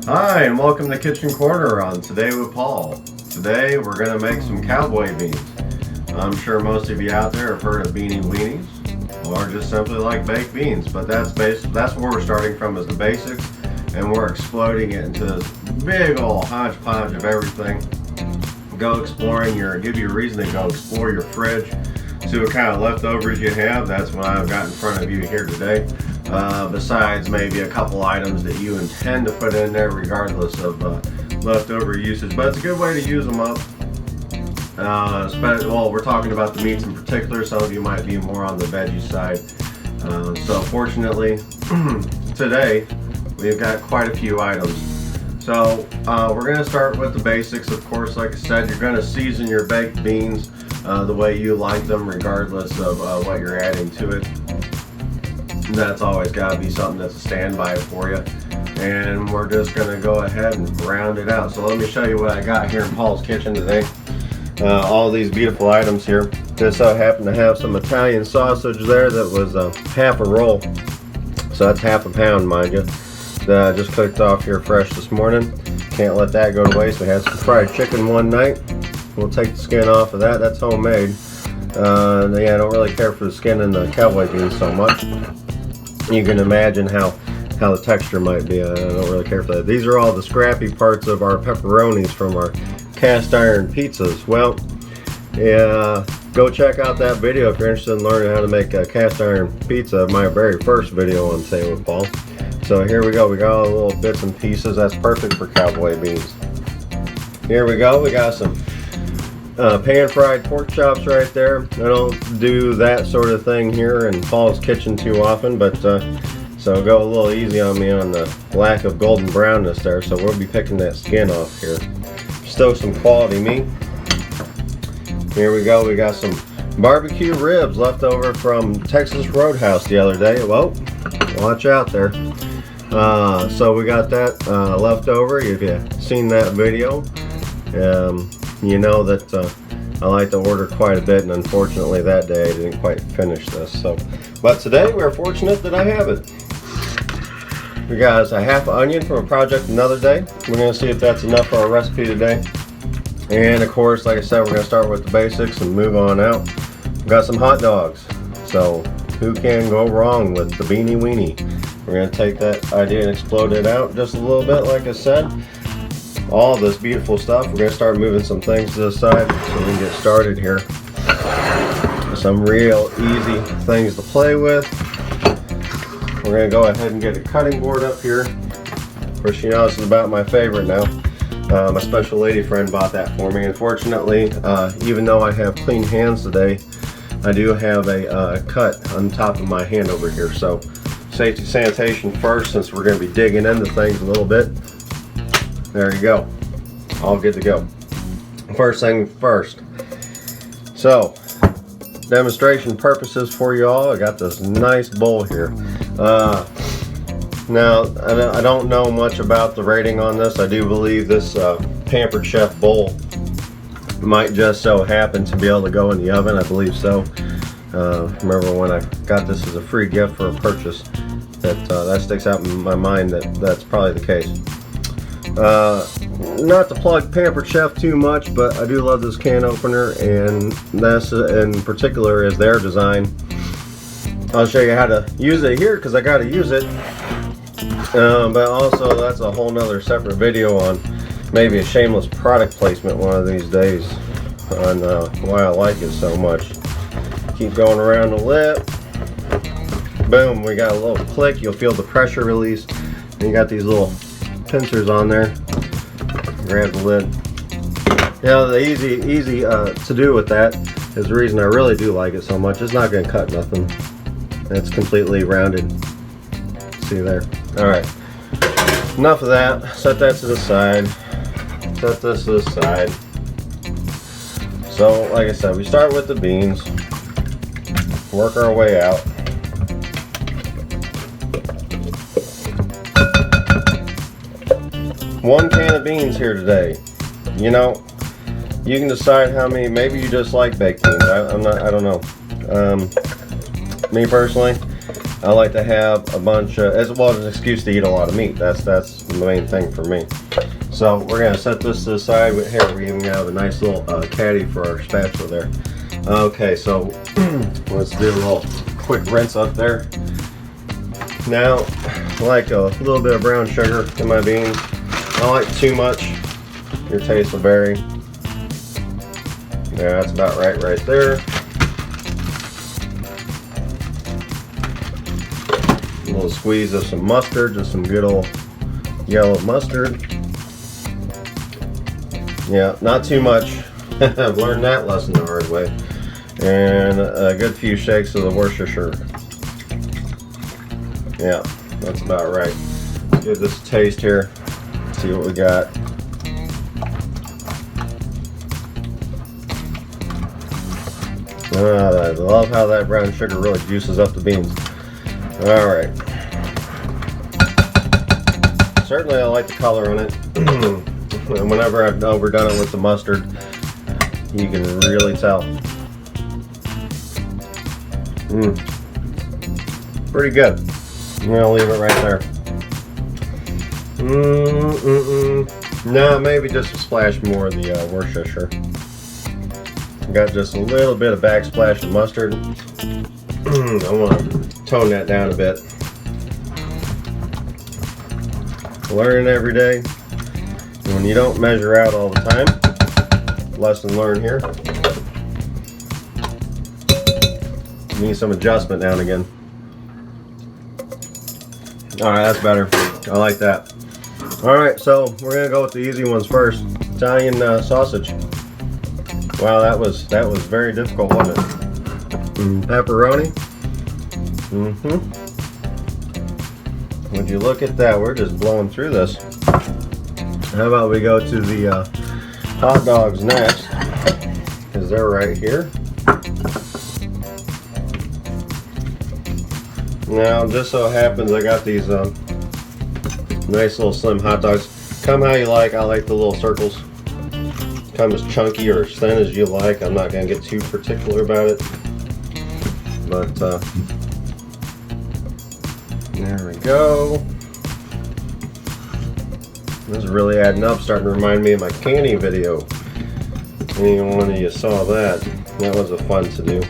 Hi, and welcome to Kitchen Corner on Today with Paul. Today we're going to make some cowboy beans. I'm sure most of you out there have heard of beanie weenies, or just simply like baked beans, but that's where we're starting from, is the basics, and we're exploding it into this big old hodgepodge of everything. Go exploring give you a reason to go explore your fridge, see what kind of leftovers you have. That's what I've got in front of you here today. Besides maybe a couple items that you intend to put in there regardless of leftover usage, but it's a good way to use them up. Well, we're talking about the meats in particular. Some of you might be more on the veggie side. So fortunately today we've got quite a few items. So we're going to start with the basics. Of course, like I said, you're going to season your baked beans the way you like them, regardless of what you're adding to it. That's always got to be something that's a standby for you. And we're just going to go ahead and round it out. So let me show you what I got here in Paul's kitchen today. All these beautiful items here. Just so happened to have some Italian sausage there that was half a roll. So that's half a pound, mind you. That I just cooked off here fresh this morning. Can't let that go to waste. We had some fried chicken one night. We'll take the skin off of that. That's homemade. Yeah, I don't really care for the skin in the cowboy beans so much. You can imagine how the texture might be. I don't really care for that. These are all the scrappy parts of our pepperonis from our cast iron pizzas. Well, yeah, go check out that video if you're interested in learning how to make a cast iron pizza, my very first video on Today with Paul. So here we go. We got all the little bits and pieces. That's perfect for cowboy beans. Here we go. We got some pan fried pork chops right there. I don't do that sort of thing here in Paul's kitchen too often, but so go a little easy on me on the lack of golden brownness there. So we'll be picking that skin off here. Still some quality meat. Here we go. We got some barbecue ribs left over from Texas Roadhouse the other day. Whoa, watch out there. So we got that left over. If you've seen that video, you know that I like to order quite a bit, and unfortunately that day I didn't quite finish this. But today we're fortunate that I have it. We got a half onion from a project another day. We're going to see if that's enough for our recipe today. And of course, like I said, we're going to start with the basics and move on out. We got some hot dogs. So who can go wrong with the beanie weenie? We're going to take that idea and explode it out just a little bit, like I said. All this beautiful stuff. We're going to start moving some things to the side so we can get started here. Some real easy things to play with. We're going to go ahead and get a cutting board up here. Of course, you know this is about my favorite now. My special lady friend bought that for me. Unfortunately, even though I have clean hands today, I do have a cut on top of my hand over here. So safety sanitation first, since we're going to be digging into things a little bit. There you go. All good to go. First thing first. So, demonstration purposes for you all, I got this nice bowl here. Now, I don't know much about the rating on this. I do believe this Pampered Chef bowl might just so happen to be able to go in the oven. I believe so. Remember when I got this as a free gift for a purchase, that sticks out in my mind that's probably the case. Not to plug Pampered Chef too much, but I do love this can opener, and this in particular is their design. I'll show you how to use it here because I got to use it, but also that's a whole nother separate video on maybe a shameless product placement one of these days on why I like it so much. Keep going around the lip. Boom, we got a little click. You'll feel the pressure release, and you got these little pincers on there. Grab the lid. Yeah, the easy to do with that is the reason I really do like it so much. It's not going to cut nothing. It's completely rounded. See there. All right. Enough of that. Set that to the side. Set this to the side. So, like I said, we start with the beans. Work our way out. One can of beans here today. You know, you can decide how many. Maybe you just like baked beans. I don't know. Me personally, I like to have a bunch as well as an excuse to eat a lot of meat. That's the main thing for me. So we're gonna set this to the side. Here we even have a nice little caddy for our spatula there. Okay, so let's do a little quick rinse up there. Now, I like a little bit of brown sugar in my beans. I don't like too much. Your taste will vary. Yeah, that's about right there. A little squeeze of some mustard, just some good old yellow mustard. Yeah, not too much. I've learned that lesson the hard way. And a good few shakes of the Worcestershire. Yeah, that's about right. Let's give this a taste here. See what we got. I love how that brown sugar really juices up the beans. All right. Certainly I like the color on it. And whenever I've overdone it with the mustard, you can really tell. Pretty good. I'm gonna leave it right there. No, maybe just a splash more of the Worcestershire. Got just a little bit of backsplash of mustard. I want to tone that down a bit. Learning every day. And when you don't measure out all the time, lesson learned here. You need some adjustment now and again. Alright, that's better. I like that. Alright, so we're going to go with the easy ones first. Italian sausage. Wow, that was very difficult, wasn't it? Pepperoni. Would you look at that? We're just blowing through this. How about we go to the hot dogs next? Because they're right here. Now, just so happens I got these nice little slim hot dogs. Come how you like. I like the little circles. Come as chunky or as thin as you like. I'm not going to get too particular about it. But there we go. This is really adding up, starting to remind me of my candy video. Any one of you saw that. That was a fun to do.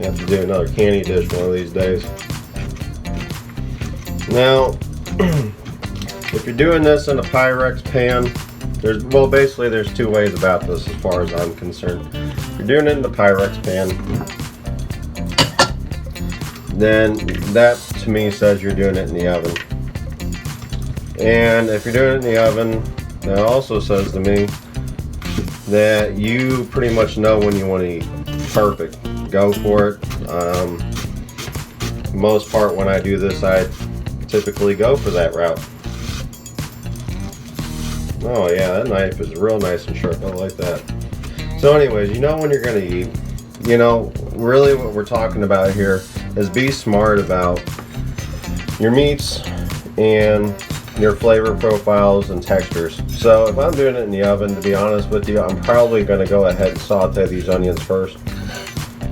I have to do another candy dish one of these days. Now, if you're doing this in a Pyrex pan, basically there's two ways about this as far as I'm concerned. If you're doing it in the Pyrex pan, then that to me says you're doing it in the oven. And if you're doing it in the oven, that also says to me that you pretty much know when you want to eat. Perfect. Go for it. Most part when I do this, I typically go for that route. Oh yeah, that knife is real nice and sharp. I like that. So anyways, you know when you're going to eat. You know, really what we're talking about here is be smart about your meats and your flavor profiles and textures. So if I'm doing it in the oven, to be honest with you, I'm probably going to go ahead and saute these onions first.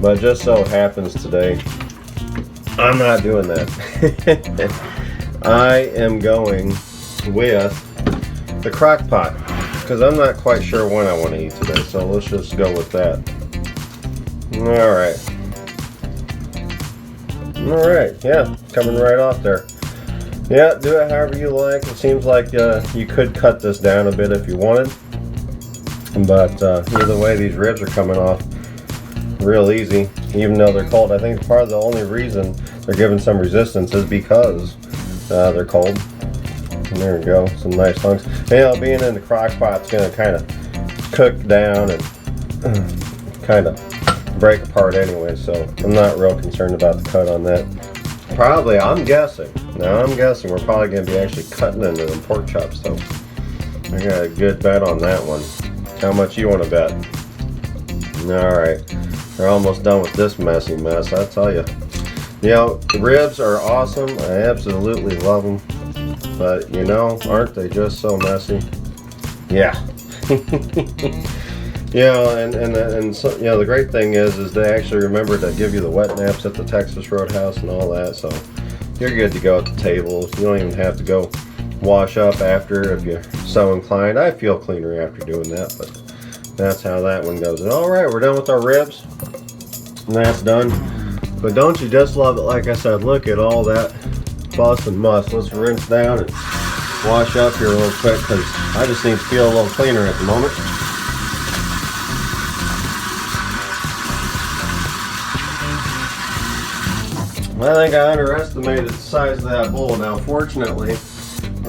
But just so happens today, I'm not doing that. I am going with the crock pot because I'm not quite sure when I want to eat today. So let's just go with that. Alright, yeah, coming right off there. Yeah, do it however you like. It seems like you could cut this down a bit if you wanted. But either way, these ribs are coming off real easy, even though they're cold. I think part of the only reason they're giving some resistance is because they're cold. And there we go, some nice hunks. You know, being in the crock pot's going to kind of cook down and kind of break apart anyway, so I'm not real concerned about the cut on that. Probably, I'm guessing we're probably going to be actually cutting into them pork chops, so I got a good bet on that one. How much you want to bet? Alright, they're almost done with this messy mess, I tell you. You know, the ribs are awesome, I absolutely love them, but you know, aren't they just so messy? Yeah. and so, the great thing is they actually remember to give you the wet naps at the Texas Roadhouse and all that, so you're good to go at the table. You don't even have to go wash up after if you're so inclined. I feel cleaner after doing that, but that's how that one goes. And all right, we're done with our ribs, and that's done. But don't you just love it? Like I said, look at all that fuss and muss. Let's rinse down and wash up here real quick because I just need to feel a little cleaner at the moment. I think I underestimated the size of that bowl. Now, fortunately,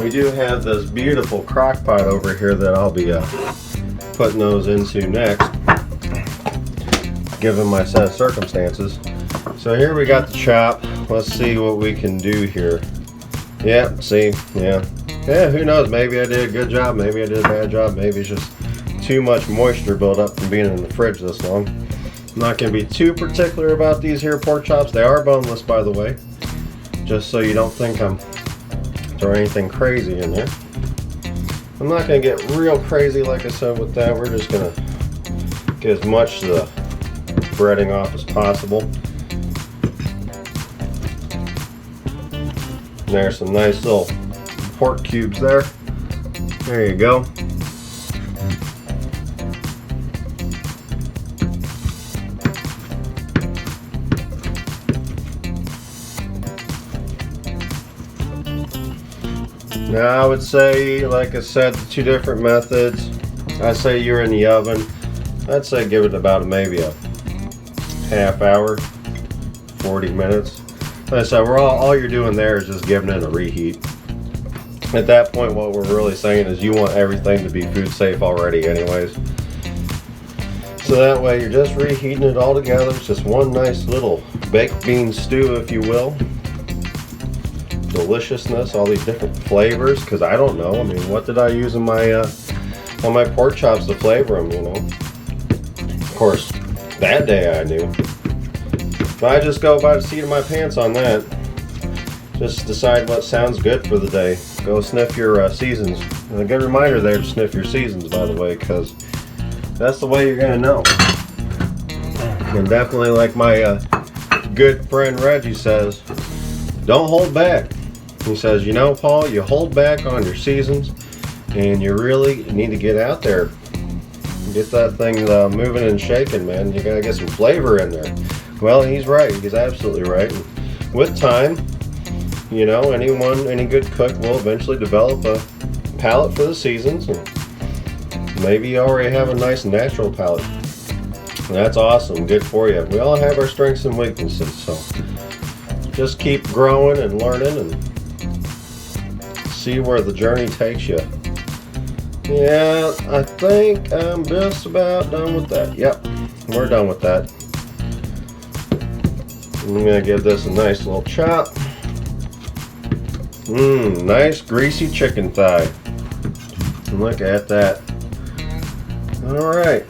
we do have this beautiful crock pot over here that I'll be putting those into next, given my set of circumstances. So here we got the chop. Let's see what we can do here. Yeah, see, yeah, who knows? Maybe I did a good job, maybe I did a bad job, maybe it's just too much moisture built up from being in the fridge this long. I'm not going to be too particular about these here pork chops. They are boneless, by the way, just so you don't think I'm throwing anything crazy in there. I'm not going to get real crazy, like I said, with that. We're just going to get as much of the breading off as possible. And there's some nice little pork cubes there. There you go. Now I would say, like I said, the two different methods. I say you're in the oven. I'd say give it about maybe a half hour, 40 minutes. Like I said, all you're doing there is just giving it a reheat. At that point, what we're really saying is you want everything to be food safe already anyways. So that way you're just reheating it all together. It's just one nice little baked bean stew, if you will. Deliciousness, all these different flavors, because I don't know. I mean, what did I use in my on my pork chops to flavor them, you know? Of course, that day I knew. But I just go by the seat of my pants on that. Just decide what sounds good for the day. Go sniff your seasons. And a good reminder there to sniff your seasons, by the way, because that's the way you're going to know. And definitely, like my good friend Reggie says, don't hold back. He says, you know, Paul, you hold back on your seasons and you really need to get out there. Get that thing moving and shaking, man. You got to get some flavor in there. Well, he's right. He's absolutely right. And with time, you know, any good cook will eventually develop a palate for the seasons. And maybe you already have a nice natural palate. And that's awesome. Good for you. We all have our strengths and weaknesses, so just keep growing and learning and see where the journey takes you. Yeah, I think I'm just about done with that. Yep, we're done with that. I'm going to give this a nice little chop. Nice greasy chicken thigh. Look at that. Alright.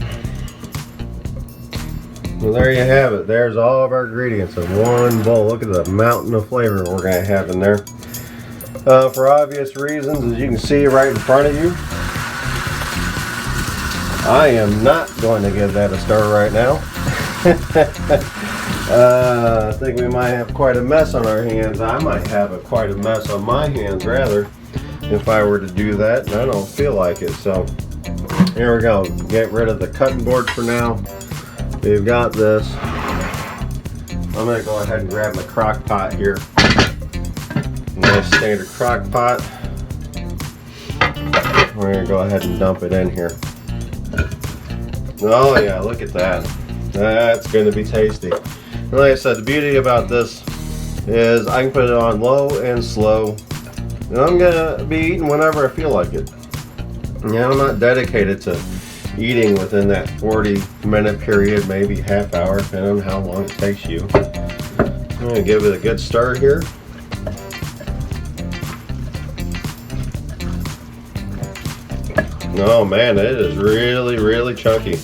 Well, there you have it. There's all of our ingredients in one bowl. Look at the mountain of flavor we're going to have in there. For obvious reasons, as you can see right in front of you, I am not going to give that a stir right now. I think we might have quite a mess on our hands. I might have quite a mess on my hands, rather, if I were to do that, and I don't feel like it. So, here we go. Get rid of the cutting board for now. We've got this. I'm going to go ahead and grab my crock pot here. Nice standard crock pot. We're going to go ahead and dump it in here. Oh yeah, look at that. That's going to be tasty. And like I said, the beauty about this is I can put it on low and slow. And I'm going to be eating whenever I feel like it. Yeah, I'm not dedicated to eating within that 40-minute period, maybe half hour, depending on how long it takes you. I'm going to give it a good stir here. Oh man, it is really, really chunky.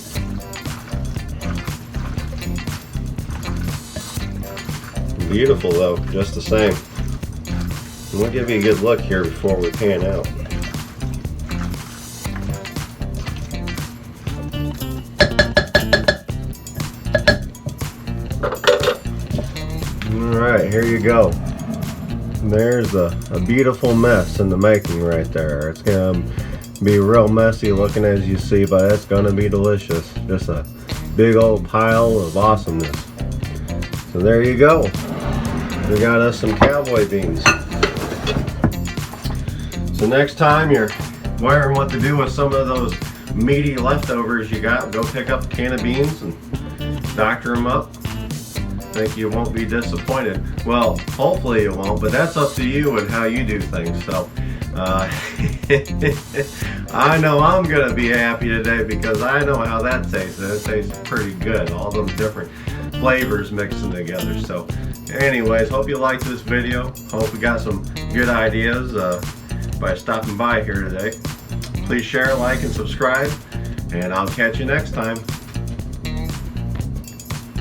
Beautiful though, just the same. And we'll give you a good look here before we pan out. right, here you go. There's a beautiful mess in the making right there. It's gonna be real messy looking as you see, but it's gonna be delicious. Just a big old pile of awesomeness. So there you go. We got us some cowboy beans. So next time you're wondering what to do with some of those meaty leftovers you got, go pick up a can of beans and doctor them up. I think you won't be disappointed. Well, hopefully you won't, but that's up to you and how you do things. So I know I'm gonna be happy today because I know how that tastes. It tastes pretty good, all those different flavors mixing together. So anyways, hope you liked this video. Hope we got some good ideas by stopping by here today. Please share, like, and subscribe, and I'll catch you next time.